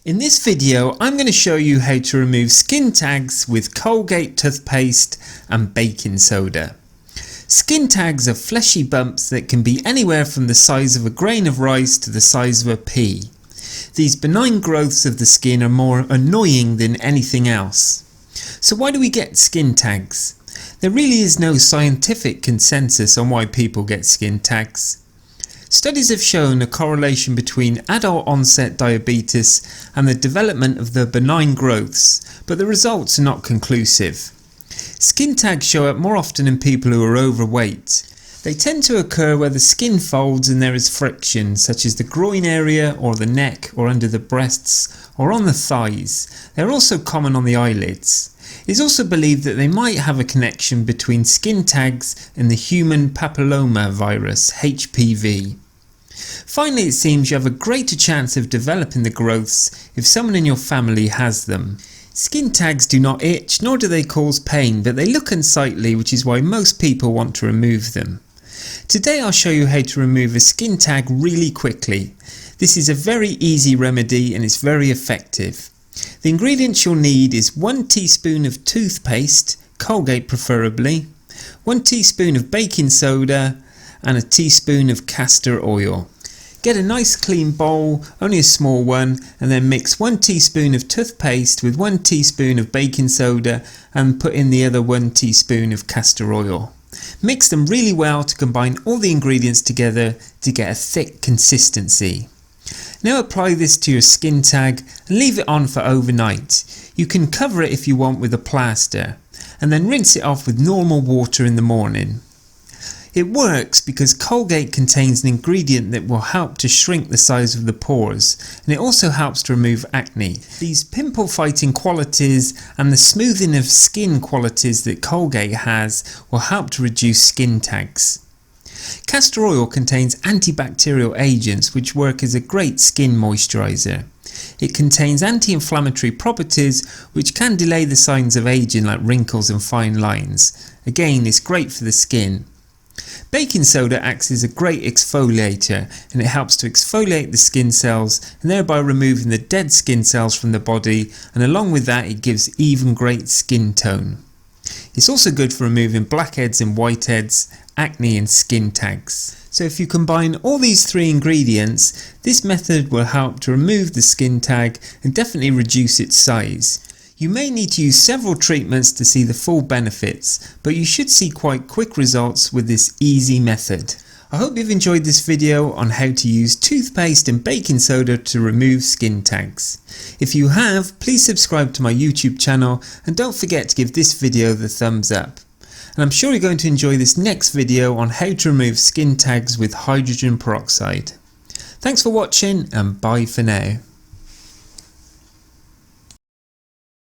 In this video I'm going to show you how to remove skin tags with Colgate toothpaste and baking soda. Skin tags are fleshy bumps that can be anywhere from the size of a grain of rice to the size of a pea. These benign growths of the skin are more annoying than anything else. So why do we get skin tags? There really is no scientific consensus on why people get skin tags. Studies have shown a correlation between adult onset diabetes and the development of the benign growths, but the results are not conclusive. Skin tags show up more often in people who are overweight. They tend to occur where the skin folds and there is friction, such as the groin area or the neck or under the breasts or on the thighs. They are also common on the eyelids. It is also believed that they might have a connection between skin tags and the human papilloma virus, HPV. Finally, it seems you have a greater chance of developing the growths if someone in your family has them. Skin tags do not itch nor do they cause pain, but they look unsightly, which is why most people want to remove them. Today I'll show you how to remove a skin tag really quickly. This is a very easy remedy and it's very effective. The ingredients you'll need is 1 teaspoon of toothpaste, Colgate preferably, 1 teaspoon of baking soda and a teaspoon of castor oil. Get a nice clean bowl, only a small one, and then mix 1 teaspoon of toothpaste with 1 teaspoon of baking soda and put in the other 1 teaspoon of castor oil. Mix them really well to combine all the ingredients together to get a thick consistency. Now apply this to your skin tag and leave it on for overnight. You can cover it if you want with a plaster and then rinse it off with normal water in the morning. It works because Colgate contains an ingredient that will help to shrink the size of the pores, and it also helps to remove acne. These pimple fighting qualities and the smoothing of skin qualities that Colgate has will help to reduce skin tags. Castor oil contains antibacterial agents which work as a great skin moisturiser. It contains anti-inflammatory properties which can delay the signs of aging like wrinkles and fine lines. Again, it's great for the skin. Baking soda acts as a great exfoliator and it helps to exfoliate the skin cells and thereby removing the dead skin cells from the body, and along with that it gives even great skin tone. It's also good for removing blackheads and whiteheads, acne and skin tags. So if you combine all these 3 ingredients, this method will help to remove the skin tag and definitely reduce its size. You may need to use several treatments to see the full benefits, but you should see quite quick results with this easy method. I hope you've enjoyed this video on how to use toothpaste and baking soda to remove skin tags. If you have, please subscribe to my YouTube channel and don't forget to give this video the thumbs up. And I'm sure you're going to enjoy this next video on how to remove skin tags with hydrogen peroxide. Thanks for watching and bye for now.